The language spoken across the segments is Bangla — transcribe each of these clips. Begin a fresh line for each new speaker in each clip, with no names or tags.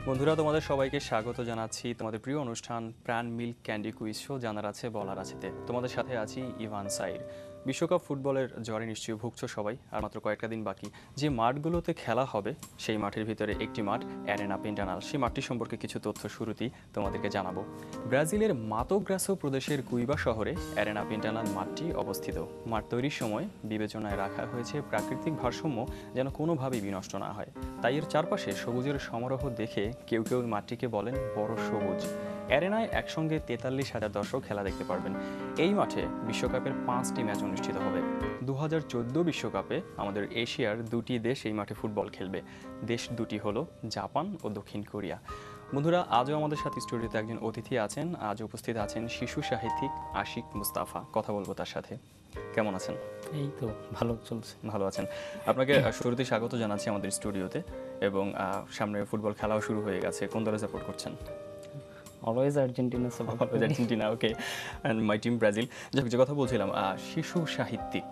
বন্ধুরা, তোমাদের সবাইকে স্বাগত জানাচ্ছি তোমাদের প্রিয় অনুষ্ঠান প্রাণ মিল্ক ক্যান্ডি কুইজ শো জানার আছে বলার আছেতে। তোমাদের সাথে আছি ইভান সাইর। বিশ্বকাপ ফুটবলের জ্বরে নিশ্চয়ই ভুগছো সবাই, আর মাত্র কয়েকটা দিন বাকি। যে মাঠগুলোতে খেলা হবে সেই মাঠের ভিতরে একটি মাঠ অ্যারেনা পেন্টানাল। সেই মাঠটি সম্পর্কে কিছু তথ্য শুরুতেই তোমাদেরকে জানাবো। ব্রাজিলের মাতো গ্রাসো প্রদেশের কুইবা শহরে অ্যারেনা পেন্টানাল মাঠটি অবস্থিত। মাঠ তৈরির সময় বিবেচনায় রাখা হয়েছে প্রাকৃতিক ভারসাম্য যেন কোনোভাবেই বিনষ্ট না হয়। তাই এর চারপাশে সবুজের সমারোহ দেখে কেউ কেউ মাঠটিকে বলেন বড় সবুজ। অ্যারেনায় একসঙ্গে 43,000 দর্শক খেলা দেখতে পারবেন। এই মাঠে বিশ্বকাপের 5টি ম্যাচ অনুষ্ঠিত হবে। 2014 বিশ্বকাপে আমাদের এশিয়ার দুটি দেশ এই মাঠে ফুটবল খেলবে। দেশ দুটি হলো জাপান ও দক্ষিণ কোরিয়া। বন্ধুরা, আজও আমাদের সাথে স্টুডিওতে একজন অতিথি আছেন। আজ উপস্থিত আছেন শিশু সাহিত্যিক আশিক মুস্তাফা। কথা বলবো তার সাথে। কেমন আছেন?
এই তো ভালো চলছে।
ভালো আছেন। আপনাকে শুরুতে স্বাগত জানাচ্ছি আমাদের স্টুডিওতে। এবং সামনে ফুটবল খেলাও শুরু হয়ে গেছে। কোন দলে সাপোর্ট করছেন?
অলওয়েজ আর্জেন্টিনা সাপোর্ট করি।
Argentina, okay. And my team Brazil. যে কথা বলছিলাম, শিশু সাহিত্যিক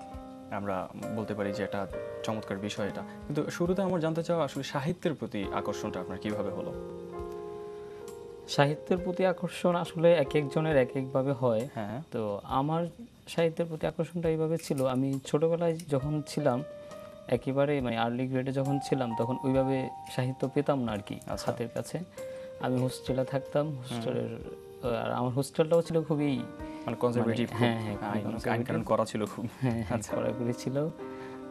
আমরা বলতে পারি যে এটা চমৎকার বিষয় এটা। কিন্তু শুরুতে আমার জানতে চাওয়া আসলে সাহিত্যের প্রতি আকর্ষণটা আপনার কিভাবে হলো?
সাহিত্যের প্রতি আকর্ষণ আসলে এক একজনের এক একভাবে হয়।
হ্যাঁ।
তো আমার সাহিত্যের প্রতি আকর্ষণটা এইভাবে ছিল, আমি ছোটবেলায় যখন ছিলাম একেবারে মানে আর্লি গ্রেডে যখন ছিলাম তখন ওইভাবে সাহিত্য পেতাম না আর কি হাতের কাছে। আমি হোস্টেলে থাকতাম, হোস্টেলের আর আমার হোস্টেলটাও ছিল খুবই
মানে কনজারভেটিভ।
হ্যাঁ,
আইন কানুন করা ছিল খুব।
আচ্ছা, কড়াকড়ি ছিল।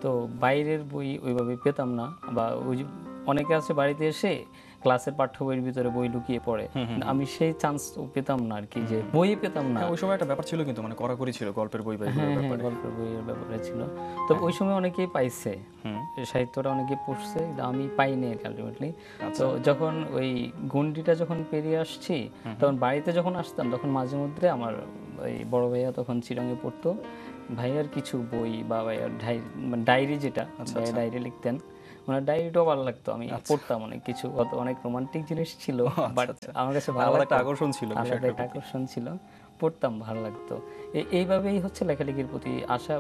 তো বাইরের বই ওইভাবে পেতাম না, বা ওই যে অনেকে আছে বাড়িতে এসে ক্লাসের পাঠ্য বইয়ের ভিতরে বই লুকিয়ে পড়ে, আমি সেই চান্স পেতাম না আর কি, যে বই পেতাম না।
ওই সময় একটা ব্যাপার ছিল কিন্তু, মানে কড়াকড়ি ছিল গল্পের বই বা
হ্যাঁ, গল্পের বইয়ের ব্যাপারে ছিল। তো ওই সময় অনেকেই পাইছে, সাহিত্যটা অনেকেই পড়ছে, আমি পাইনি আলটিমেটলি। তো যখন ওই গণ্ডিটা যখন পেরিয়ে আসছি, তখন বাড়িতে যখন আসতাম তখন মাঝে মধ্যে আমার ওই বড় ভাইয়া তখন চিরাঙে পড়তো, ভাইয়ার কিছু বই বা ভাইয়ার ডায়েরি, যেটা ডায়েরি লিখতেন, ওনার ডায়েরিটাও ভালো লাগতো। আমি পড়তাম অনেক কিছু, অনেক রোমান্টিক জিনিস ছিল, বাট আমার কাছে ভালো একটা আকর্ষণ ছিল, পড়তাম, ভালো লাগতো। এইভাবেই হচ্ছে লেখালেখির প্রতি আশা।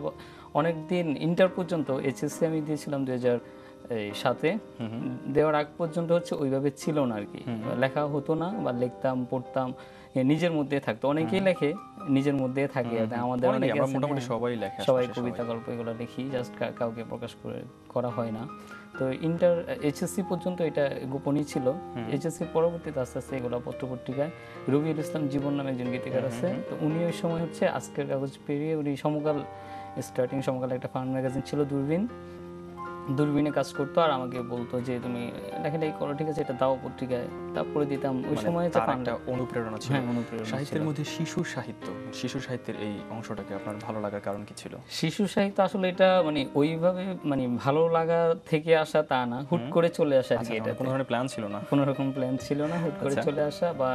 অনেকদিন ইন্টার পর্যন্ত, এইচএসসি আমি দিয়েছিলাম 2007-এ, দেওয়ার আগ পর্যন্ত হচ্ছে ওইভাবে ছিল না আর কি, লেখা হতো না, বা লিখতাম পড়তাম নিজের মধ্যে থাকতো। অনেকেই লেখে নিজের মধ্যে থাকে, আমাদের অনেকে
মোটামুটি সবাই লেখে,
সবাই কবিতা গল্প এগুলো লিখি, জাস্ট কাউকে প্রকাশ করা হয় না। তো ইন্টার এইচএসসি পর্যন্ত এটা গোপনই ছিল। এইচএসসি পরবর্তীতে আস্তে আস্তে এগুলো পত্রপত্রিকায়, রবিউল ইসলাম জীবন নামে একজন গীতিকার আছে, তো উনি ওই সময় হচ্ছে আজকের কাগজ পেরিয়ে উনি সমকাল, স্টার্টিং সমকাল একটা ফান ম্যাগাজিন ছিল দূরবীনে কাজ করতো, আর আমাকে বলতো যে তুমি লেখালেখি করো, ঠিক আছে, এটা দাও পত্রিকায়, তারপরে দিতাম। ওই সময় তো
একটা অনুপ্রেরণা ছিল। সাহিত্যের মধ্যে শিশু সাহিত্যের এই অংশটাকে আপনার ভালো লাগার কারণ কি ছিল?
শিশু সাহিত্য আসলে এটা মানে ওইভাবে মানে ভালো লাগা থেকে আসা তা না, হুট করে চলে আসা আর কি। এটা
কোনো ধরনের প্ল্যান ছিল না,
কোনো রকম প্ল্যান ছিল না, হুট করে চলে আসা। বা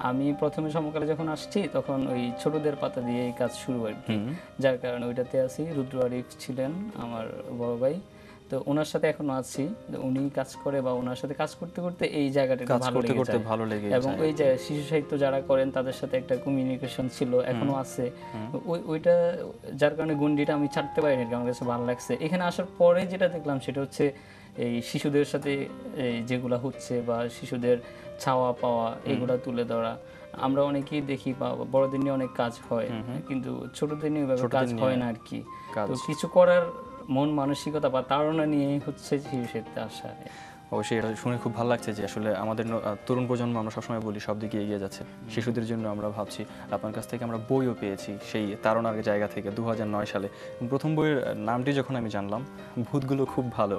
আমি প্রথমে সমকালে যখন আসছি তখন ওই ছোটদের পাতা দিয়ে এই কাজ শুরু আর কি, যার কারণে ওইটাতে আছি। রুদ্র আরিফ ছিলেন আমার বড় ভাই, তো ওনার সাথে এখনো আছি। উনি কাজ করে, বা ওনার সাথে কাজ করতে করতে এই জায়গাটা ভালো লেগে যায়, এবং ওই যে শিশু সাহিত্য যারা করেন তাদের সাথে একটা কমিউনিকেশন ছিল, এখনো আছে। ওইটা যার কারণে গণ্ডিটা আমি ছাড়তে পারিনি, আমার কাছে ভালো লাগছে। এখানে আসার পরে যেটা দেখলাম সেটা হচ্ছে এই শিশুদের সাথে যেগুলা হচ্ছে, বা শিশুদের ছাওয়া পাওয়া, এগুলা তুলে ধরা। আমরা অনেকেই দেখি, বা বড়দের নিয়ে অনেক কাজ হয়, কিন্তু ছোটদের নিয়ে ওইভাবে কাজ হয় না আর কি। তো কিছু করার মন মানসিকতা বা তাড়না নিয়ে হচ্ছে শিশু সাহিত্যে আসা।
অবশ্যই এটা শুনে খুব ভালো লাগছে যে আসলে আমাদের তরুণ প্রজন্ম, আমরা সবসময় বলি, সব দিকে এগিয়ে যাচ্ছে। শিশুদের জন্য আমরা ভাবছি। আপনার কাছ থেকে আমরা বইও পেয়েছি সেই তাড়নার জায়গা থেকে 2009 সালে। প্রথম বইয়ের নামটি যখন আমি জানলাম, ভূতগুলো খুব ভালো,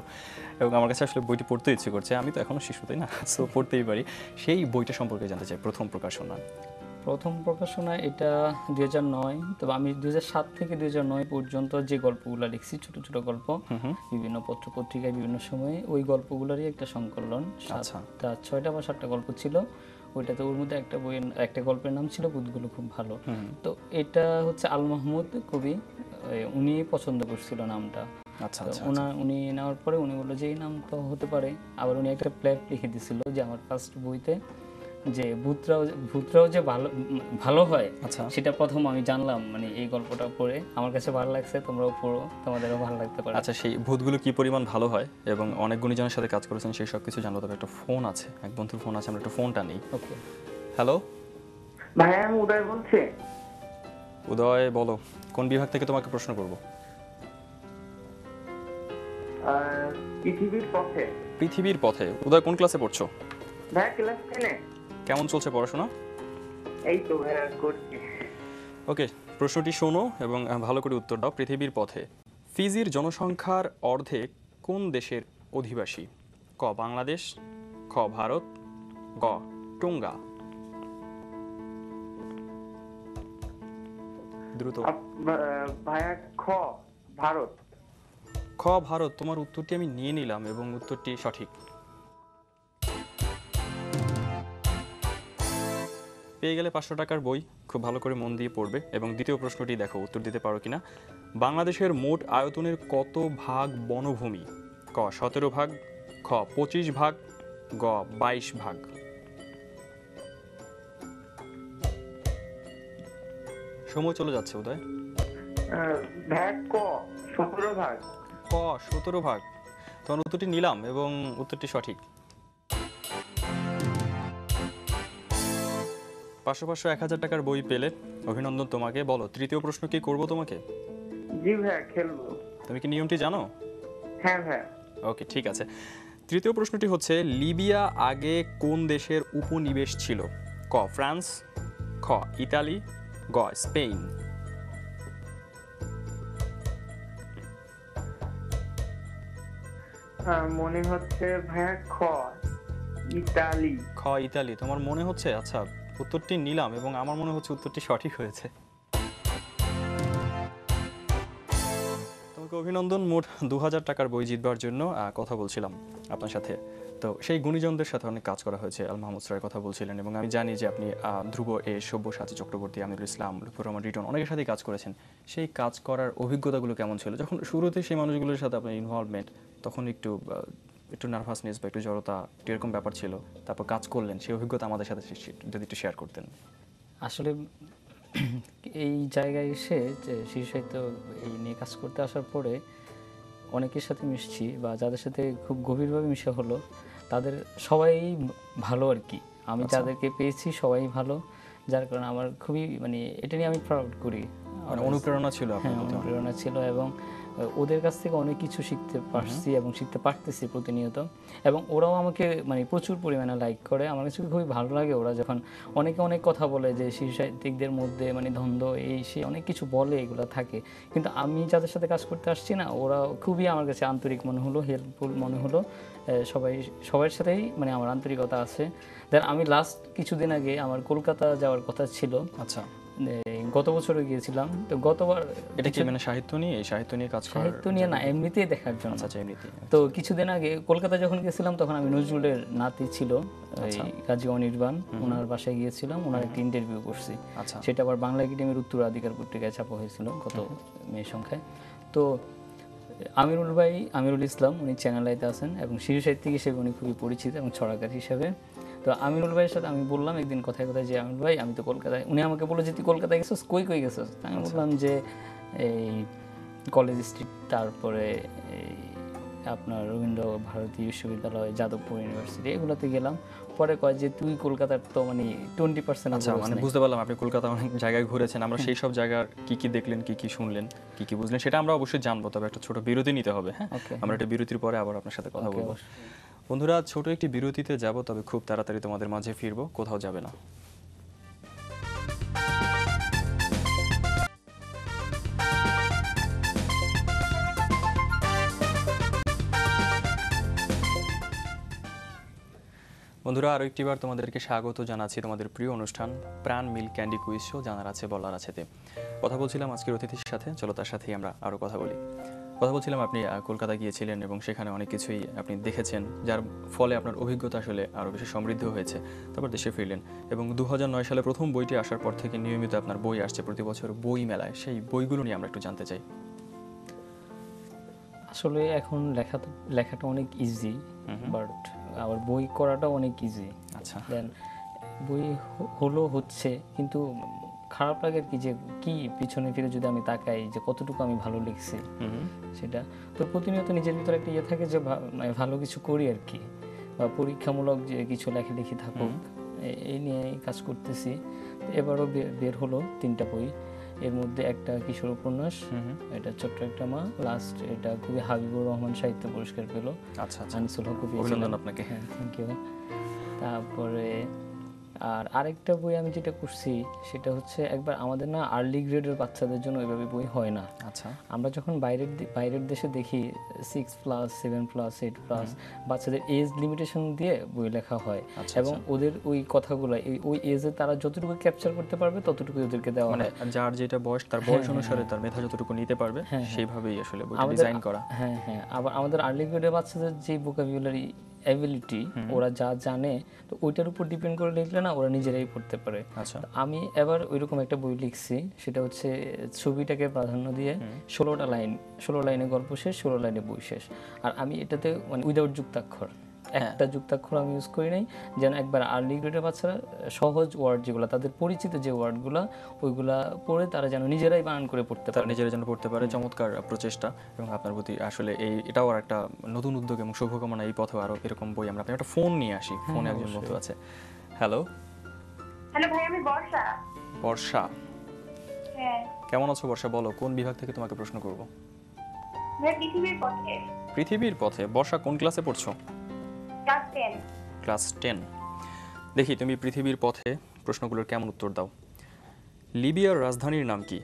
এবং আমার কাছে আসলে বইটি পড়তে ইচ্ছে করছে। আমি তো এখনও শিশু, তাই না, সো পড়তেই পারি। সেই বইটা সম্পর্কে জানতে চাই। প্রথম প্রকাশনা
এটা 2009। তবে আমি 2007 থেকে 2009 পর্যন্ত যে গল্পগুলো লিখছি, ছোট ছোট গল্প, বিভিন্ন পত্র পত্রিকায় বিভিন্ন সময়ে, ওই গল্পগুলোরই একটা সংকলন। 6টা বা 7টা গল্প ছিল ওইটাতে। ওর মধ্যে একটা গল্পের নাম ছিল ভূতগুলো খুব ভালো। তো এটা হচ্ছে আল মাহমুদ কবি, উনি পছন্দ করছিল নামটা। উনি নেওয়ার পরে উনি বললো যে এই নাম তো হতে পারে। আবার উনি একটা প্লেট লিখে দিছিল যে আমার ফার্স্ট বইতে যে ভূতরাও যে ভালো ভালো হয়
আচ্ছা
সেটা প্রথম আমি জানলাম মানে এই গল্পটা পড়ে। আমার কাছে ভালো লাগছে, তোমরাও পড়ো, তোমাদেরও ভালো লাগতে পারে।
আচ্ছা, সেই ভূতগুলো কি পরিমাণ ভালো হয় এবং অনেক গুণীজনের সাথে কাজ করেছেন সেই সব কিছু জানবো। তবে একটা ফোন আছে, এক বন্ধুর ফোন আছে, আমরা একটু ফোনটা নেই।
ওকে,
হ্যালো
ভাইয়া আমি উদয় বলছি।
উদয়, বলো কোন বিভাগ থেকে তোমাকে প্রশ্ন করব?
পৃথিবীর পথে।
পৃথিবীর পথে। উদয় কোন ক্লাসে পড়ছো?
ভাইয়া ক্লাস 10-এ।
কেমন চলছে পড়াশোনা?
এই তো ভাইয়া করছি।
ওকে, প্রশ্নটি শোনো এবং ভালো করে উত্তর দাও। পৃথিবীর পথে ফিজির জনসংখ্যার অর্ধেক কোন দেশের অধিবাসী? ক বাংলাদেশ, খ ভারত, গ টোঙ্গা। দ্রুত।
ভাইয়া খ ভারত।
খ ভারত, তোমার উত্তরটি আমি নিয়ে নিলাম এবং উত্তরটি সঠিক। পেয়ে গেলে 500 টাকার বই, খুব ভালো করে মন দিয়ে পড়বে। এবং দ্বিতীয় প্রশ্নটি দেখো উত্তর দিতে পারো কিনা। বাংলাদেশের মোট আয়তনের কত ভাগ বনভূমি? ক 17 ভাগ, খ 25 ভাগ, গ 22 ভাগ। সময় চলে যাচ্ছে উদয়।
ভাইয়া ক 17 ভাগ।
ক 17 ভাগ, তোমার উত্তরটি নিলাম এবং উত্তরটি সঠিক। 500 1000 টাকার বই পেলে, অভিনন্দন তোমাকে। বলো তৃতীয় প্রশ্ন কি করব তোমাকে?
জি ভাইয়া খেলবো।
তুমি কি নিয়মটি জানো?
হ্যাঁ ভাইয়া।
ওকে, ঠিক আছে। তৃতীয় প্রশ্নটি হচ্ছে, লিবিয়া আগে কোন দেশের উপনিবেশ ছিল? ক ফ্রান্স, খ ইতালি, গ স্পেন।
মনে হচ্ছে ভাইয়া খ ইতালি।
খ ইতালি, তোমার মনে হচ্ছে? আচ্ছা, উত্তরটি নিলাম এবং আমার মনে হচ্ছে উত্তরটি সঠিক হয়েছে। তোমাকে অভিনন্দন। মোট 2000 টাকার বই জিতবার জন্য কথা বলছিলাম আপনার সাথে। তো সেই গুণীজনদের সাথে অনেক কাজ করা হয়েছে। আল মাহমুদ স্যারের কথা বলছিলেন এবং আমি জানি যে আপনি ধ্রুব এ, সব্যসাচী চক্রবর্তী, আমিরুল ইসলাম, লুৎফর রহমান রিটন, অনেকের সাথেই কাজ করেছেন। সেই কাজ করার অভিজ্ঞতাগুলো কেমন ছিল? যখন শুরুতে সেই মানুষগুলোর সাথে আপনার ইনভলভমেন্ট, তখন একটু নার্ভাসনেস বা একটু জড়তা, একটু এরকম ব্যাপার ছিল। তারপর কাজ করলেন, সেই অভিজ্ঞতা আমাদের সাথে যদি একটু শেয়ার করতেন।
আসলে এই জায়গায় এসে যে শিশু সাহিত্য এই নিয়ে কাজ করতে আসার পরে অনেকের সাথে মিশছি বা যাদের সাথে খুব গভীরভাবে মিশা হলো, তাদের সবাই ভালো আর কি। আমি যাদেরকে পেয়েছি সবাই ভালো, যার কারণে আমার খুবই মানে এটা নিয়ে আমি প্রাউড করি।
মানে অনুপ্রেরণা ছিল আপনার
হ্যাঁ,
প্রতি?
অনুপ্রেরণা ছিল এবং ওদের কাছ থেকে অনেক কিছু শিখতে পারছি এবং শিখতে পারতেছি প্রতিনিয়ত। এবং ওরাও আমাকে মানে প্রচুর পরিমাণে লাইক করে। আমার কাছে খুবই ভালো লাগে ওরা যখন অনেকে অনেক কথা বলে যে শিশু সাহিত্যিকদের মধ্যে মানে দ্বন্দ্ব এই সে অনেক কিছু বলে, এগুলো থাকে। কিন্তু আমি যাদের সাথে কাজ করতে আসছি না, ওরা খুবই আমার কাছে আন্তরিক মনে হলো, হেল্পফুল মনে হলো। সবার সাথেই মানে আমার আন্তরিকতা আছে। দেন আমি লাস্ট কিছুদিন আগে আমার কলকাতা যাওয়ার কথা ছিল।
আচ্ছা,
গত বছরে গিয়েছিলাম। তো গতবার
এটা কি মানে সাহিত্য নিয়ে কাজ করার?
সাহিত্য নিয়ে না, এমনিতেই দেখার জন্য।
আচ্ছা, এমনিতেই।
তো কিছুদিন আগে কলকাতা যখন গেছিলাম তখন আমি নজরুলের নাতি ছিল কাজী অনির্বাণ, ওনার বাসায় গিয়েছিলাম, ওনার একটা ইন্টারভিউ করছি।
আচ্ছা,
সেটা আবার বাংলা একাডেমির উত্তরাধিকার পত্রিকায় ছাপা হয়েছিল গত মে সংখ্যায়। তো আমিরুল ইসলাম, উনি চ্যানেল আইতে আছেন এবং শিশু সাহিত্যিক হিসেবে উনি খুবই পরিচিত এবং ছড়াকার হিসেবে। তো আমিরুল ভাইয়ের সাথে আমি বললাম একদিন কথায় কথায় যে আমিরুল ভাই আমি তো কলকাতায়, উনি আমাকে বললো যে তুই কলকাতায় গেছিস, কই গেছিস? আমি বললাম যে এই কলেজ স্ট্রিট, তারপরে এই আপনার রবীন্দ্র ভারতী বিশ্ববিদ্যালয়, যাদবপুর ইউনিভার্সিটি, এগুলোতে গেলাম। পরে কয় যে তুই কলকাতার তো মানে 20%।
আচ্ছা, মানে বুঝতে পারলাম আপনি কলকাতা অনেক জায়গায় ঘুরেছেন। আমরা সেই সব জায়গার কি দেখলেন, কি শুনলেন, কি বুঝলেন সেটা আমরা অবশ্যই জানবো। তবে একটা ছোট বিরতি নিতে হবে। হ্যাঁ, আমরা একটা বিরতির পরে আবার আপনার সাথে কথা বলবো। বন্ধুরা, ছোট একটি বিরতিতে যাব, তবে খুব তাড়াতাড়ি তোমাদের মাঝে ফিরবো, কোথাও যাবে না। বন্ধুরা, আরও একটিবার তোমাদেরকে স্বাগত জানাচ্ছি তোমাদের প্রিয় অনুষ্ঠান প্রাণ মিল ক্যান্ডি কুইজ শো, জানার আছে বলার আছেতে। কথা বলছিলাম আজকের অতিথির সাথে, চলো তার সাথেই আমরা আরও কথা বলি। কথা বলছিলাম আপনি কলকাতা গিয়েছিলেন এবং সেখানে অনেক কিছুই আপনি দেখেছেন, যার ফলে আপনার অভিজ্ঞতা আসলে আরও বেশি সমৃদ্ধ হয়েছে। তারপর দেশে ফিরলেন এবং 2009 সালে প্রথম বইটি আসার পর থেকে নিয়মিত আপনার বই আসছে প্রতি বছর বই মেলায়। সেই বইগুলো নিয়ে আমরা একটু জানতে চাই।
আসলে এখন লেখাটা অনেক ইজি, বাট আবার বই করাটা অনেক ইজি।
আচ্ছা,
দেন বই হলো হচ্ছে, কিন্তু খারাপ লাগে আর কি, যে কি পিছনে ফিরে যদি আমি তাকাই যে কতটুকু আমি ভালো লিখছি সেটা। তো প্রতিনিয়ত নিজের ভিতরে একটা ইয়ে থাকে যে মানে ভালো কিছু করি আর কি, বা পরীক্ষামূলক যে কিছু লেখালেখি থাকুক, এই নিয়ে কাজ করতেছি। এবারও বের হলো 3টা বই, এর মধ্যে একটা কিশোর উপন্যাস, এটা ছোট্ট একটা মা, লাস্ট এটা খুবই হাবিবুর রহমান সাহিত্য পুরস্কার পেল।
আচ্ছা আচ্ছা,
আনিসুল হক
অভিনন্দন আপনাকে।
হ্যাঁ, থ্যাংক ইউ। তারপরে আর আরেকটা বই আমি যেটা করছি সেটা হচ্ছে, একবার আমাদের না আর্লি গ্রেডের বাচ্চাদের জন্য ওইভাবে বই হয় না।
আচ্ছা,
আমরা যখন বাইরের দেশে দেখি 6+, 7+, 8+, বাচ্চাদের এজ লিমিটেশন দিয়ে বই লেখা হয়,
আচ্ছা,
এবং ওদের ওই কথাগুলো ওই এজে তারা যতটুকু ক্যাপচার করতে পারবে ততটুকু ওদেরকে দেওয়া
মানে
হয়।
যার যেটা বয়স তার বয়স অনুসারে তার মেধা যতটুকু নিতে পারবে সেইভাবেই আসলে বইটা ডিজাইন করা।
হ্যাঁ হ্যাঁ, আবার আমাদের আর্লি গ্রেডের বাচ্চাদের যে ভোকাবুলারি অ্যাবিলিটি, ওরা যা জানে, তো ওইটার উপর ডিপেন্ড করে লিখলে না ওরা নিজেরাই পড়তে পারে।
আচ্ছা,
তো আমি এবার ওইরকম একটা বই লিখছি, সেটা হচ্ছে ছবিটাকে প্রাধান্য দিয়ে 16 লাইনে গল্প শেষ, 16 লাইনে বই শেষ। আর আমি এটাতে মানে উইদাউট যুক্তাক্ষর, একটা যুক্তাক্ষর আমি ইউজ করি নাই, যেন একবার আর্লি গ্রেডের বাচ্চারা সহজ ওয়ার্ড যেগুলো তাদের পরিচিত যে ওয়ার্ডগুলো ওইগুলা পড়ে তারা যেন নিজেরাই বানান করে পড়তে
তার
পারে।
নিজের জন্য পড়তে পারে। চমৎকার প্রচেষ্টা, এবং আপনার প্রতি আসলে এটাও আর একটা নতুন উদ্যোগ এবং শুভকামনা। এই পথে আরো এরকম বই আমরা একটা ফোন নিয়ে আসি। ফোনে একজন বন্ধু আছে। হ্যালো
হ্যালো ভাই, আমি বর্ষা।
বর্ষা,
হ্যাঁ
কেমন আছো বর্ষা? বলো কোন বিভাগ থেকে তোমাকে প্রশ্ন করব।
ভাই, পৃথিবীর পথে।
পৃথিবীর পথে। বর্ষা কোন ক্লাসে পড়ছো?
ক্লাস 10।
ক্লাস 10। দেখি তুমি পৃথিবীর পথে প্রশ্নগুলোর কেমন উত্তর দাও। লিবিয়ার রাজধানীর নাম কি?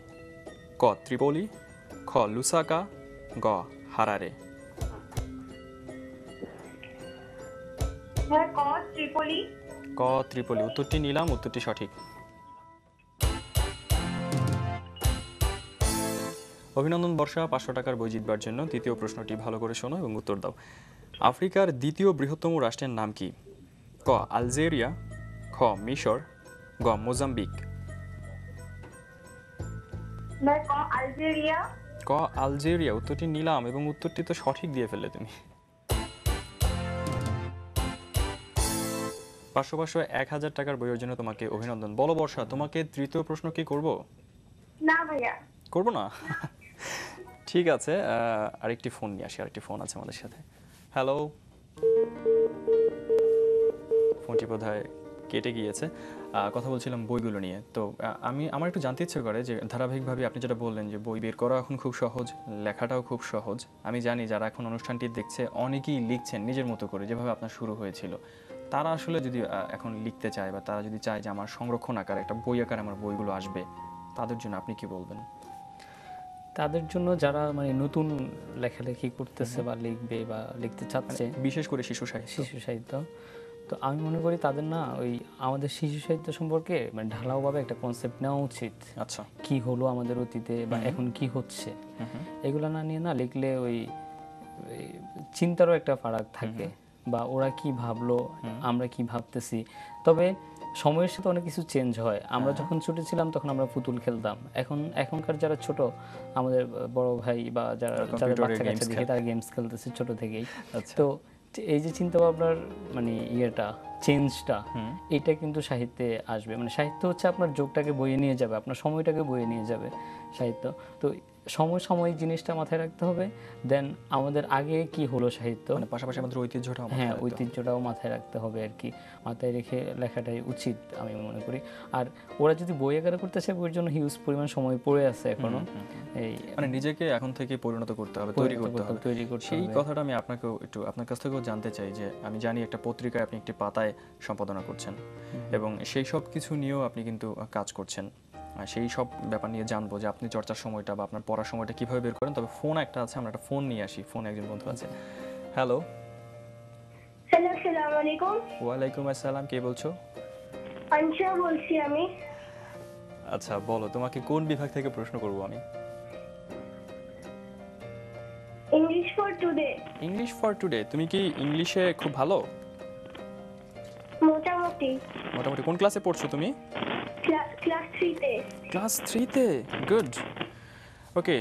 ক ত্রিপোলি, খ লুসাকা, গ হারারে।
হ্যাঁ, ক ত্রিপলি।
ক ত্রিপোলি উত্তরটি নিলাম, উত্তরটি সঠিক। অভিনন্দন বর্ষা, 500 টাকার বই জিতবার জন্য। তৃতীয় প্রশ্নটি ভালো করে শোনো এবং উত্তর দাও। আফ্রিকার দ্বিতীয় বৃহত্তম রাষ্ট্রের নাম কি? ক আলজেরিয়া, খ মিশর, গ মোজাম্বিক।
ভাই, ক আলজেরিয়া।
ক আলজেরিয়া উত্তরটি নিলাম, এবং উত্তরটি তো সঠিক দিয়ে ফেললে তুমি। 500 1000 টাকার বইয়ের জন্য তোমাকে অভিনন্দন। বলো বর্ষা, তোমাকে তৃতীয় প্রশ্ন কি করব?
না ভাইয়া।
করব না? ঠিক আছে, আরেকটি ফোন নিয়ে আসি। আরেকটি ফোন আছে আমাদের সাথে। হ্যালো, ফোনটি বোধহয় কেটে গিয়েছে। কথা বলছিলাম বইগুলো নিয়ে। তো আমার একটু জানতে ইচ্ছে করে যে ধারাবাহিকভাবে আপনি যেটা বললেন যে বই বের করা এখন খুব সহজ, লেখাটাও খুব সহজ। আমি জানি যারা এখন অনুষ্ঠানটি দেখছে অনেকেই লিখছেন নিজের মতো করে, যেভাবে আপনার শুরু হয়েছিল। তারা আসলে যদি এখন লিখতে চায়, বা তারা যদি চায় যে আমার সংরক্ষণ আকারে একটা বই আকারে আমার বইগুলো আসবে, তাদের জন্য আপনি কি বলবেন?
তাদের জন্য যারা মানে নতুন লেখালেখি করতেছে বা লিখবে বা লিখতে চাচ্ছে,
বিশেষ করে শিশু
সাহিত্য, তো আমি মনে করি তাদের না ওই আমাদের শিশু সাহিত্য সম্পর্কে মানে ঢালাওভাবে একটা কনসেপ্ট নেওয়া উচিত।
আচ্ছা,
কি হলো আমাদের অতীতে বা এখন কি হচ্ছে, এগুলো না নিয়ে না লিখলে ওই চিন্তারও একটা ফারাক থাকে, বা ওরা কি ভাবলো আমরা কি ভাবতেছি। তবে সময়ের সাথে অনেক কিছু চেঞ্জ হয়। আমরা যখন ছোট ছিলাম তখন আমরা পুতুল খেলতাম, এখনকার যারা ছোট আমাদের বড় ভাই বা যাদের বাচ্চা কাচ্চা দেখে তারা গেমস খেলতেছে ছোট থেকেই। তো এই যে চিন্তা ভাবনার মানে ইয়েটা চেঞ্জটা, এটা কিন্তু সাহিত্যে আসবে। মানে সাহিত্য হচ্ছে আপনার যোগটাকে বয়ে নিয়ে যাবে, আপনার সময়টাকে বয়ে নিয়ে যাবে সাহিত্য। তো সাময়িক জিনিসটা মাথায় রাখতে হবে। দেন আমাদের আগে কি হলো সাহিত্য,
মানে পাশাপাশি আমাদের ঐতিহ্যটাও
হ্যাঁ ঐতিহ্যটাও মাথায় রাখতে হবে আর কি। মাথায় রেখে লেখাটাই উচিত আমি মনে করি। আর ওরা যদি বই আকারে করতে চায়, বইয়ের জন্য হিউজ পরিমাণ সময় পড়ে আছে এখনো। এই
মানে নিজেকে এখন থেকে পরিণত করতে হবে, তৈরি করতে হবে। সেই কথাটা আমি আপনাকেও একটু আপনার কাছ থেকেও জানতে চাই যে আমি জানি একটা পত্রিকায় আপনি একটি পাতায় সম্পাদনা করছেন, এবং সেই সব কিছু নিয়েও আপনি কিন্তু কাজ করছেন। সেই সব ব্যাপার নিয়ে জানবো যে আপনি চর্চার সময়টা বা আপনার পড়ার সময়টা কিভাবে বের করেন। তবে ফোন একটা আছে, আমরা একটা ফোন নিয়ে আসি। ফোনে একজন বন্ধু আছে। হ্যালো,
হ্যালো, আসসালামু আলাইকুম।
ওয়ালাইকুম আসসালাম, কে বলছো?
আনশা বলছি আমি।
আচ্ছা বলো, তোমাকে কোন বিভাগ থেকে প্রশ্ন করব আমি?
English for today.
English for today. তুমি কি ইংলিশে খুব ভালো?
মোটামুটি।
মোটামুটি। কোন ক্লাসে পড়ছো তুমি?
ক্লাস 3 তে।
ক্লাস 3 তে, গুড। ওকে,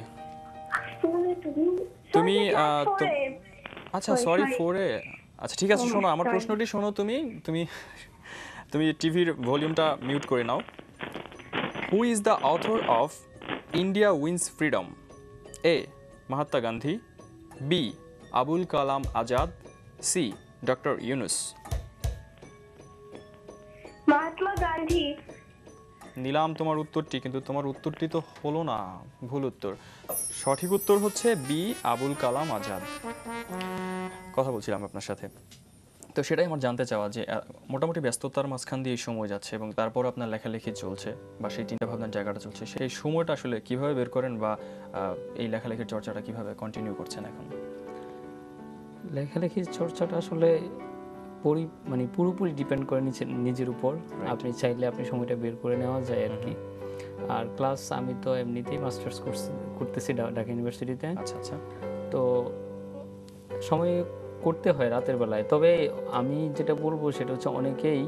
তুমি আচ্ছা সরি 4 এ। আচ্ছা ঠিক আছে, শোনো আমার প্রশ্নটি শোনো। তুমি তুমি তুমি টিভির ভলিউমটা মিউট করে নাও। Who is the author of India wins freedom? A Mahatma Gandhi, B Abul Kalam Azad, C doctor Yunus.
Mahatma Gandhi.
নিলাম তোমার উত্তরটি, কিন্তু তোমার উত্তরটি তো হলো না, ভুল উত্তর। সঠিক উত্তর হচ্ছে বি আবুল কালাম আজাদ। কথা বলছিলাম আপনার সাথে, তো সেটাই আমার জানতে চাওয়া যে মোটামুটি ব্যস্ততার মাঝখান দিয়ে এই সময় যাচ্ছে এবং তারপর আপনার লেখালেখি চলছে বা সেই চিন্তা ভাবনার জায়গাটা চলছে, সেই সময়টা আসলে কিভাবে বের করেন বা এই লেখালেখির চর্চাটা কিভাবে কন্টিনিউ করছেন এখন?
লেখালেখির চর্চাটা আসলে মানে পুরোপুরি ডিপেন্ড করে নিজের উপর। আপনি চাইলে আপনি সময়টা বের করে নেওয়া যায় আর কি। আর ক্লাস আমি তো এমনিতেই মাস্টার্স করতেছি ঢাকা ইউনিভার্সিটিতে।
আচ্ছা আচ্ছা।
তো সময় করতে হয় রাতের বেলায়। তবে আমি যেটা বলবো সেটা হচ্ছে অনেকেই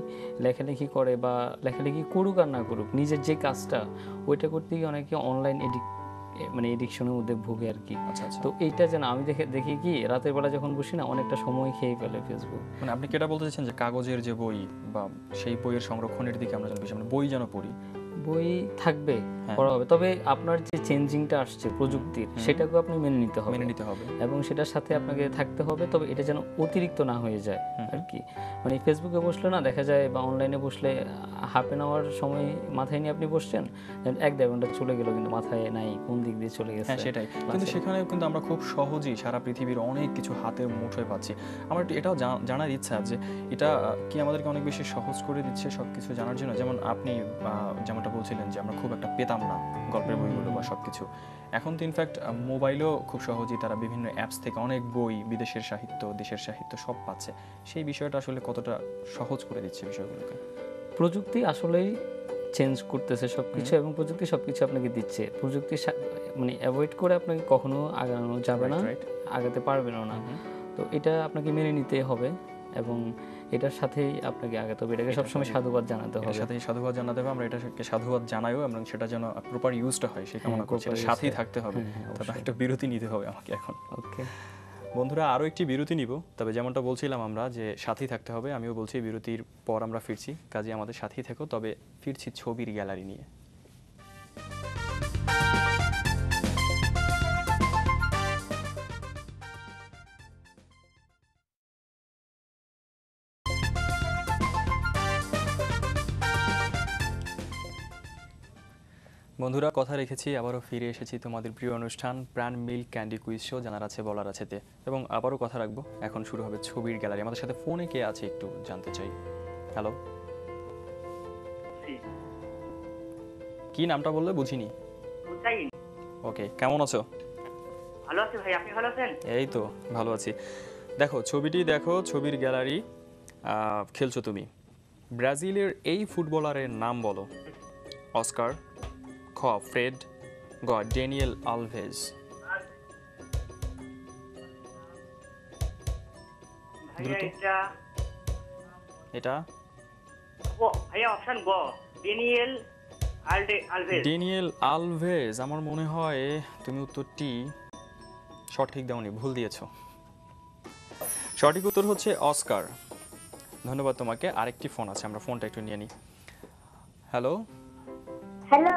লেখালেখি করে বা লেখালেখি করুক আর না করুক, নিজের যে কাজটা ওইটা করতে গিয়ে অনেকে অনলাইন মানে এডিকশনের মধ্যে ভুগে আর কি।
আচ্ছা আচ্ছা।
তো এইটা যেন আমি দেখি কি রাতের বেলা যখন বসি না অনেকটা সময় খেয়ে ফেলে ফেসবুক।
মানে আপনি কি এটা বলতে চাচ্ছেন যে কাগজের যে বই বা সেই বইয়ের সংরক্ষণের দিকে আমরা যেন বেশি, মানে বই যেন পড়ি?
বই থাকবে, পড়া হবে, তবে আপনার যে চেঞ্জিংটা আসছে প্রযুক্তির সেটাকেও আপনি মেনে নিতে হবে এবং সেটার সাথে আপনাকে থাকতে হবে। তবে এটা যেন অতিরিক্ত না হয়ে যায় আর কি। মানে ফেসবুকে বসলে না দেখা যায় বা অনলাইনে বসলে হাফ এন আওয়ার সময় মাথায় নিয়ে আপনি বসছেন, 1-1.5 ঘন্টা চলে গেল কিন্তু মাথায় নাই কোন দিক দিয়ে চলে গেছে।
হ্যাঁ সেটাই, কিন্তু সেখানে কিন্তু আমরা খুব সহজেই সারা পৃথিবীর অনেক কিছু হাতের মুঠোয় পাচ্ছি। আমার এটাও জানার ইচ্ছা যে এটা কি আমাদেরকে অনেক বেশি সহজ করে দিচ্ছে সব কিছু জানার জন্য? যেমন আপনি যেমনটা বলছিলেন যে আমরা খুব একটা পেতাম না গল্পের বইগুলো বা সব কিছু, এখন তো ইনফ্যাক্ট মোবাইলেও খুব সহজেই তারা বিভিন্ন অ্যাপস থেকে অনেক বই, বিদেশের সাহিত্য, দেশের সাহিত্য সব পাচ্ছে। সেই বিষয়টা আসলে কতটা সহজ করে দিচ্ছে বিষয়গুলোকে?
প্রযুক্তি আসলেই চেঞ্জ করতেছে সবকিছু এবং প্রযুক্তি সবকিছু আপনাকে দিচ্ছে। প্রযুক্তি মানে অ্যাভয়েড করে আপনাকে কখনো আগানো যাবে না, আগাতে পারবেনও না। তো এটা আপনাকে মেনে নিতে হবে এবং এটার সাথেই আপনাকে আগাতে হবে। এটাকে সবসময় সাধুবাদ জানাতে হবে।
এটার সাথেই সাধুবাদ জানাতে হবে, আমরা এটাকে সাধুবাদ জানাইও এবং সেটা যেন প্রপার ইউজটা হয় সেই কামনা করছি। সাথেই থাকতে হবে। তবে একটা বিরতি নিতে হবে আমাকে এখন।
ওকে
বন্ধুরা, আরও একটি বিরতি নিব, তবে যেমনটা বলছিলাম আমরা যে সাথেই থাকতে হবে, আমিও বলছি বিরতির পর আমরা ফিরছি, কাজে আমাদের সাথেই থেকো। তবে ফিরছি ছবির গ্যালারি নিয়ে। বন্ধুরা, কথা রেখেছি, আবারও ফিরে এসেছি তোমাদের প্রিয় অনুষ্ঠান প্রাণ মিল্ক ক্যান্ডি কুইজ শো, জানার আছে বলার আছেতে, এবং আবারও কথা রাখবো। এখন শুরু হবে ছবির গ্যালারি। আমাদের সাথে ফোনে কে আছে একটু জানতে চাই। হ্যালো, কি নামটা বললে বুঝিনি? ওকে, কেমন আছো?
ভালো আছি ভাই, আপনি ভালো আছেন?
এই তো ভালো আছি। দেখো ছবিটি, দেখো ছবির গ্যালারি। খেলছো তুমি। ব্রাজিলের এই ফুটবলারের নাম বলো। অস্কার, খ ফ্রেড, গ ড্যানিয়েল আলভেজ।
ভাইয়া
এটা
ভাইয়া অপশন গ, ড্যানিয়েল আলভেজ।
Daniel Alves. আমার মনে হয় তুমি উত্তরটি সঠিক দাওনি, ভুল দিয়েছো। সঠিক উত্তর হচ্ছে অস্কার। ধন্যবাদ তোমাকে। আরেকটি ফোন আছে, আমরা ফোনটা একটু নিয়ে নিই। হ্যালো,
হ্যালো,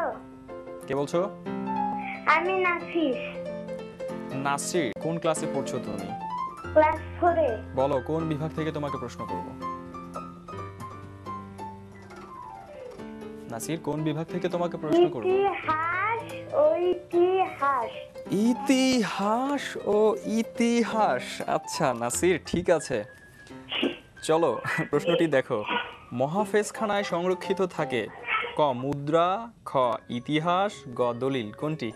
কে বলছো?
আমি নাসির,
নাসির। কোন ক্লাসে পড়ছো তুমি?
ক্লাস 4-এ।
বলো কোন বিভাগ থেকে তোমাকে প্রশ্ন করব। নাসির, কোন বিভাগ থেকে তোমাকে প্রশ্ন করব?
ইতিহাস ও ইতিহাস।
ইতিহাস ও ইতিহাস। আচ্ছা নাসির, ঠিক আছে, চলো প্রশ্নটি দেখো। মহাফেজখানায় সংরক্ষিত থাকে ক মুদ্রা, খ ইতিহাস, গ দলিল। কোনটি?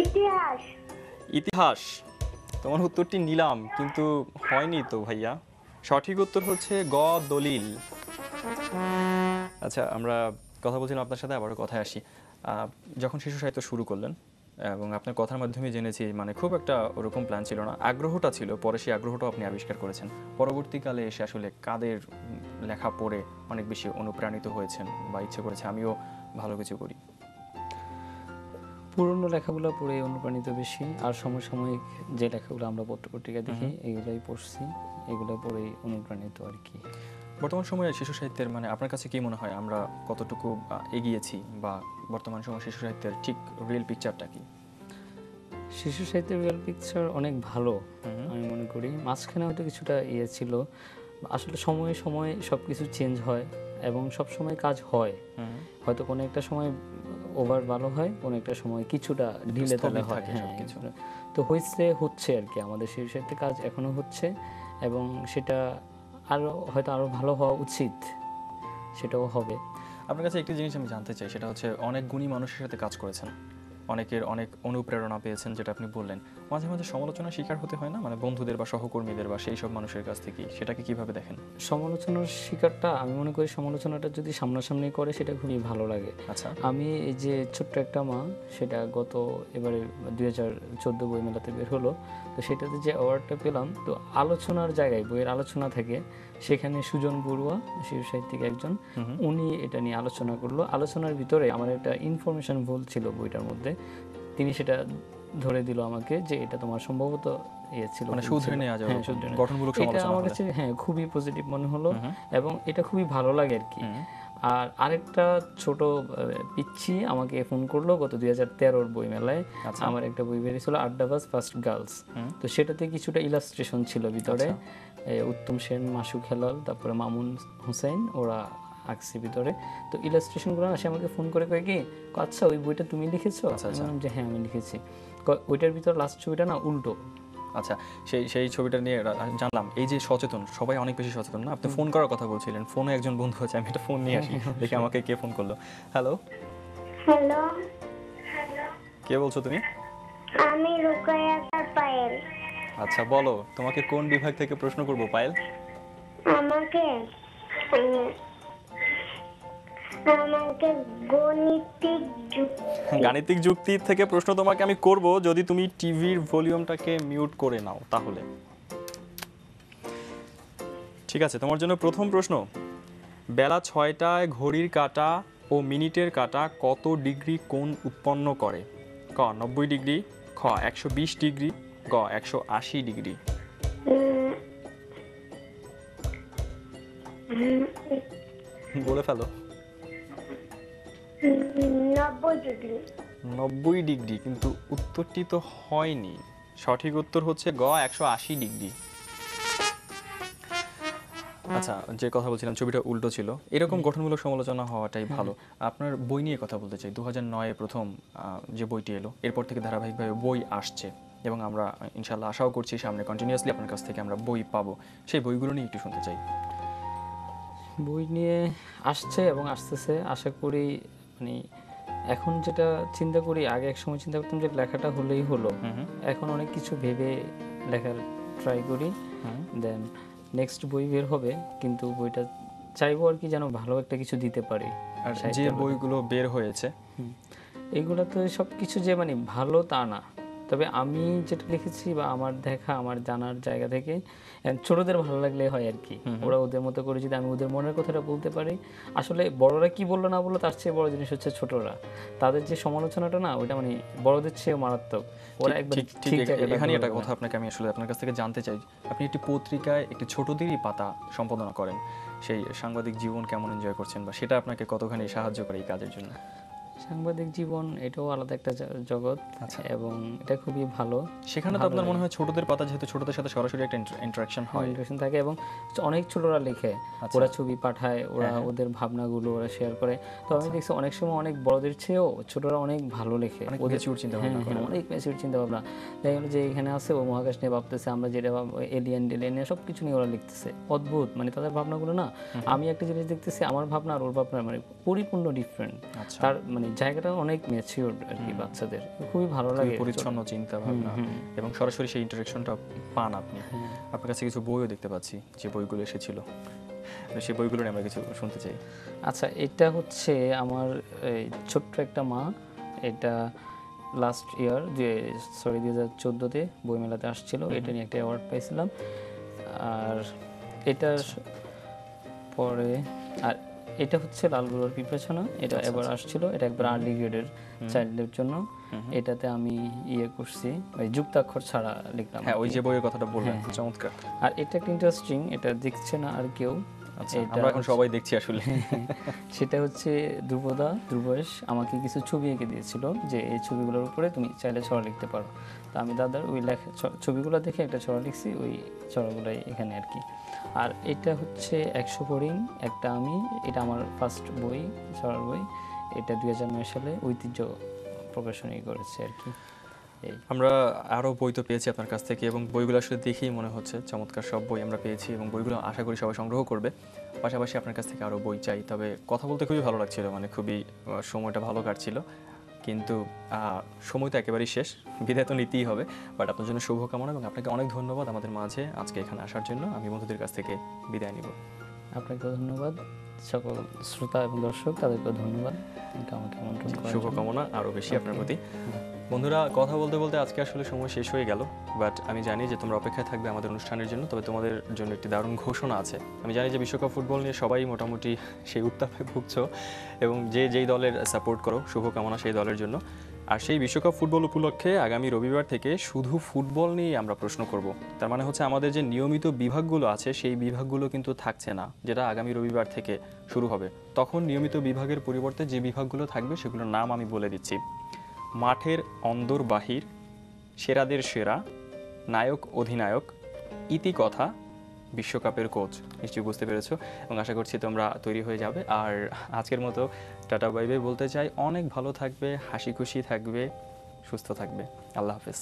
ইতিহাস।
ইতিহাস। তোমার উত্তরটি নিলাম, কিন্তু হয়নি তো ভাইয়া। সঠিক উত্তর হচ্ছে গ দলিল। আচ্ছা, আমরা কথা বলছিলাম আপনার সাথে, আবারও কথায় আসি। যখন শিশু সাহিত্য শুরু করলেন এবং আপনার কথার মাধ্যমে জেনেছি মানে খুব একটা ওরকম প্ল্যান ছিল না, আগ্রহটা ছিল, পরে সেই আগ্রহটাও আপনি আবিষ্কার করেছেন। পরবর্তীকালে এসে আসলে কাদের লেখা পড়ে অনেক বেশি অনুপ্রাণিত হয়েছেন বা ইচ্ছে করেছে আমিও ভালো কিছু করি?
পুরনো লেখাগুলো পড়ে অনুপ্রাণিত বেশি, আর সমসাময়িক যে লেখাগুলো আমরা পত্রপত্রিকা দেখি এগুলাই পড়ছি, এগুলো পড়েই অনুপ্রাণিত আর কি।
বর্তমান সময়ে শিশু সাহিত্যের মানে আপনার কাছে কি মনে হয় আমরা কতটুকু এগিয়েছি, বা বর্তমান সময়ে শিশু সাহিত্যের ঠিক রিয়েল পিকচারটা কি?
শিশু সাহিত্যের রিয়েল পিকচার অনেক ভালো আমি মনে করি। মাঝখানে হয়তো কিছুটা ইয়ে ছিল, আসলে সময়ে সময়ে সব কিছু চেঞ্জ হয় এবং সব সময় কাজ হয়। হয়তো কোনো একটা সময় ওভার ভালো হয়, কোনো একটা সময় কিছুটা ঢিলে তালে হয়। হ্যাঁ, তো হচ্ছে আর কি, আমাদের শিশু সাহিত্যের কাজ এখনো হচ্ছে এবং সেটা আরো ভালো হওয়া উচিত, সেটাও হবে।
আপনার কাছে একটি জিনিস আমি জানতে চাই, সেটা হচ্ছে অনেক গুণী মানুষের সাথে কাজ করেছেন, অনেকের অনেক অনুপ্রেরণা পেয়েছেন, যেটা আপনি বললেন। মাঝে মাঝে সমালোচনার শিকার হতে হয় না, মানে বন্ধুদের বা সহকর্মীদের বা সেই সব মানুষের কাছ থেকে, সেটাকে কিভাবে দেখেন?
সমালোচনার শিকারটা আমি মনে করি সমালোচনাটা যদি সামনাসামনি করে সেটা খুবই ভালো লাগে।
আচ্ছা,
আমি এই যে ছোট্ট একটা মা, সেটা এবারে 2014 বইমেলাতে বের হলো, তো সেটাতে যে অ্যাওয়ার্ডটা পেলাম, তো আলোচনার জায়গায় বইয়ের আলোচনা থেকে সেখানে সুজন বড়ুয়া শিশু সাহিত্যিক একজন, উনি এটা নিয়ে আলোচনা করলো। আলোচনার ভিতরে আমার একটা ইনফরমেশন ভুল ছিল বইটার মধ্যে, তিনি সেটা ধরে দিল আমাকে যে এটা তোমার সম্ভবত ইয়ে ছিল,
মানে শুধরে নেওয়া যাবে,
হ্যাঁ, শুধরে নেওয়া।
গঠনমূলক
এটা
সমালোচনা
আমার
হলে।
কাছে খুবই পজিটিভ মনে হলো এবং এটা খুবই ভালো লাগে আর কি। আর আরেকটা ছোট পিচ্ছি আমাকে ফোন করলো গত 2013 বই মেলায়। আমার একটা বই বেরিয়েছিল আড্ডাবাজ ফার্স্ট গার্লস, তো সেটাতে কিছুটা ইলাস্ট্রেশন ছিল ভিতরে, উত্তম সেন, মাসুক হেলাল, তারপরে মামুন হোসেন, ওরা আঁকছি ভিতরে। তো ইলাস্ট্রেশনগুলো সে আমাকে ফোন করে কয় কি, আচ্ছা ওই বইটা তুমি লিখেছো? আমি বললাম যে হ্যাঁ আমি লিখেছি। ওইটার ভিতর লাস্ট ছবিটা না উল্টো।
আচ্ছা, সেই ছবিটা নিয়ে জানলাম এই যে সচেতন, সবাই অনেক বেশি সচেতন না। আপনি ফোন করার কথা বলছিলেন, ফোনে একজন বন্ধু আছে, আমি একটা ফোন নিয়ে আসি, দেখি আমাকে কে ফোন করলো। হ্যালো,
হ্যালো,
কে বলছো তুমি?
আমি রুকায়া পায়েল।
আচ্ছা বলো, তোমাকে কোন বিভাগ থেকে প্রশ্ন করব পায়েল?
আমাকে আমাকে
গাণিতিক যুক্তি থেকে প্রশ্ন তোমাকে আমি করব, যদি তুমি টিভির ভলিউমটাকে মিউট করে নাও তাহলে। ঠিক আছে, তোমার জন্য প্রথম প্রশ্ন, বেলা 6টায় ঘড়ির কাঁটা ও মিনিটের কাঁটা কত ডিগ্রি কোণ উৎপন্ন করে? ক 90 ডিগ্রি, খ 120 ডিগ্রি, গ 180 ডিগ্রি। বলে ফেলো।
90 ডিগ্রি।
90 ডিগ্রি, কিন্তু উত্তরটি তো হয়নি। সঠিক উত্তর হচ্ছে গ 180 ডিগ্রি। আচ্ছা, যে কথা বলছিলাম ছবিটা উল্টো ছিল, এরকম গঠনমূলক সমালোচনা হওয়াটাই ভালো। আপনার বই নিয়ে কথা বলতে চাই। 2009-এ প্রথম যে বইটি এলো, এরপর থেকে ধারাবাহিকভাবে বই আসছে এবং আমরা ইনশাল্লাহ আশাও করছি সামনে কন্টিনিউয়াসলি আপনার কাছ থেকে আমরা বই পাবো। সেই বইগুলো নিয়ে একটু শুনতে চাই।
বই নিয়ে আসছে এবং আসতেছে, আশা করি। মানে এখন যেটা চিন্তা করি, আগে এক সময় চিন্তা করতাম যে লেখাটা হলেই হলো, এখন অনেক কিছু ভেবে লেখার ট্রাই করি। দেন নেক্সট বই বের হবে, কিন্তু বইটা চাইবো আর কি যেন ভালো একটা কিছু দিতে পারি।
আর যে বইগুলো বের হয়েছে
এগুলো তো সব কিছু যে মানে ভালো তা না, তবে আমি যেটা লিখেছি বা আমার দেখা, আমার জানার জায়গা থেকে ছোটদের ভালো লাগলে হয় আর কি। ওরা ওদের মতো করে যদি আমি ওদের মনের কথাটা বলতে পারি, আসলে বড়রা কি বললো না বললো তার চেয়ে বড় জিনিস হচ্ছে ছোটরা, তাদের যে সমালোচনাটা না, ওইটা মানে বড়দের চেয়ে মারাত্মক। ওরা একবার ঠিক
এখানে একটা কথা আপনাকে আমি আসলে আপনার কাছ থেকে জানতে চাই। আপনি একটি পত্রিকায় একটি ছোটদেরই পাতা সম্পাদনা করেন, সেই সাংবাদিক জীবন কেমন এনজয় করছেন, বা সেটা আপনাকে কতখানি সাহায্য করে এই কাজের জন্য?
সাংবাদিক জীবন এটাও আলাদা একটা জগৎ এবং এটা খুবই ভালো।
সেখানে তো আপনার মনে হয় ছোটদের পাতা, যেহেতু ছোটদের সাথে সরাসরি একটা ইন্টারাকশন হয়,
ইন্টারাকশন থাকে এবং অনেক ছোটরা লেখে, ওরা ছবি পাঠায়, ওরা ওদের ভাবনাগুলো ওরা শেয়ার করে। তো আমি দেখছি অনেক সময় অনেক বড়দের চেয়েও ছোটরা অনেক ভালো লেখে,
ওদের চিন্তা ভাবনা করে,
অনেক ম্যাচিউর চিন্তা ভাবনা। দেখা গেলো যে এখানে আছে ও মহাকাশ নিয়ে ভাবতেছে, আমরা যেটা এলিয়েন নিয়ে সব কিছু নিয়ে ওরা লিখতেছে, অদ্ভুত। মানে তাদের ভাবনাগুলো না, আমি একটা জিনিস দেখতেছি আমার ভাবনা আর ওর ভাবনা মানে পরিপূর্ণ ডিফারেন্ট। তার মানে জায়গাটা অনেক ম্যাচিউর আর কি, বাচ্চাদের খুবই ভালো লাগে,
পরিচ্ছন্ন চিন্তা ভাবনা এবং সরাসরি সেই ইন্টারাকশনটা পান আপনি। আপনার কাছে কিছু বইও দেখতে পাচ্ছি, যে বইগুলো এসেছিল, সেই বইগুলো নিয়ে আমরা কিছু শুনতে চাই।
আচ্ছা, এটা হচ্ছে আমার ছোট্ট একটা মা, এটা লাস্ট ইয়ার 2014-তে বইমেলাতে আসছিল, এটা নিয়ে একটা অ্যাওয়ার্ড পাইছিলাম। আর এটার পরে আর এটা হচ্ছে লালগোলার পিঁপড়াছানা, এটা এবার আসছিল, এটা একবার আর্লি গ্রেডের চাইল্ডদের জন্য। এটাতে আমি ইয়ে করছি, ওই যুক্তাক্ষর ছাড়া লিখলাম।
হ্যাঁ, ওই যে বইয়ের কথাটা বললেন, চমৎকার।
আর এটা একটা ইন্টারেস্টিং, এটা দেখছে না আর কেউ।
আচ্ছা, আমরা এখন সবাই দেখছি আসলে।
সেটা হচ্ছে ধ্রুবেশ আমাকে কিছু ছবি এঁকে দিয়েছিল যে এই ছবিগুলোর উপরে তুমি চাইলে ছড়া লিখতে পারো। তো আমি দাদার ওই ছবিগুলো দেখে একটা ছড়া লিখছি, ওই ছড়াগুলাই এখানে আর কি। আর এটা হচ্ছে 100 ফড়িং একটা আমি, এটা আমার ফার্স্ট বই, ছড়ার বই। এটা 2009 সালে ঐতিহ্য প্রকাশনী করেছে আর কি।
আমরা আরও বই তো পেয়েছি আপনার কাছ থেকে, এবং বইগুলো আসলে দেখেই মনে হচ্ছে চমৎকার সব বই আমরা পেয়েছি, এবং বইগুলো আশা করি সবাই সংগ্রহ করবে। পাশাপাশি আপনার কাছ থেকে আরও বই চাই। তবে কথা বলতে খুবই ভালো লাগছিল, মানে খুবই সময়টা ভালো কাটছিল, কিন্তু সময় তো একেবারেই শেষ, বিদায় তো নিতেই হবে। বাট আপনার জন্য শুভকামনা, এবং আপনাকে অনেক ধন্যবাদ আমাদের মাঝে আজকে এখানে আসার জন্য। আমি বন্ধুদের কাছ থেকে বিদায় নিব।
আপনাকেও ধন্যবাদ, সকল শ্রোতা এবং দর্শক তাদেরকেও ধন্যবাদ আমাকে আমন্ত্রণ করার জন্য।
শুভকামনা আরও বেশি আপনার প্রতি। বন্ধুরা, কথা বলতে বলতে আজকে আসলে সময় শেষ হয়ে গেল, বাট আমি জানি যে তোমরা অপেক্ষায় থাকবে আমাদের অনুষ্ঠানের জন্য। তবে তোমাদের জন্য একটি দারুণ ঘোষণা আছে। আমি জানি যে বিশ্বকাপ ফুটবল নিয়ে সবাই মোটামুটি সেই উত্তাপে ভুগছো, এবং যেই দলের সাপোর্ট করো, শুভকামনা সেই দলের জন্য। আর সেই বিশ্বকাপ ফুটবল উপলক্ষে আগামী রবিবার থেকে শুধু ফুটবল নিয়ে আমরা প্রশ্ন করব। তার মানে হচ্ছে আমাদের যে নিয়মিত বিভাগগুলো আছে সেই বিভাগগুলো কিন্তু থাকছে না, যেটা আগামী রবিবার থেকে শুরু হবে। তখন নিয়মিত বিভাগের পরিবর্তে যে বিভাগগুলো থাকবে সেগুলোর নাম আমি বলে দিচ্ছি: মাঠের অন্দর বাহির, সেরাদের সেরা, নায়ক অধিনায়ক, ইতিকথা, বিশ্বকাপের কোচ। নিশ্চয়ই বুঝতে পেরেছো, এবং আশা করছি তোমরা তৈরি হয়ে যাবে। আর আজকের মতো টাটা বাই বাই বলতে চাই। অনেক ভালো থাকবে, হাসি খুশি থাকবে, সুস্থ থাকবে। আল্লাহ হাফেজ।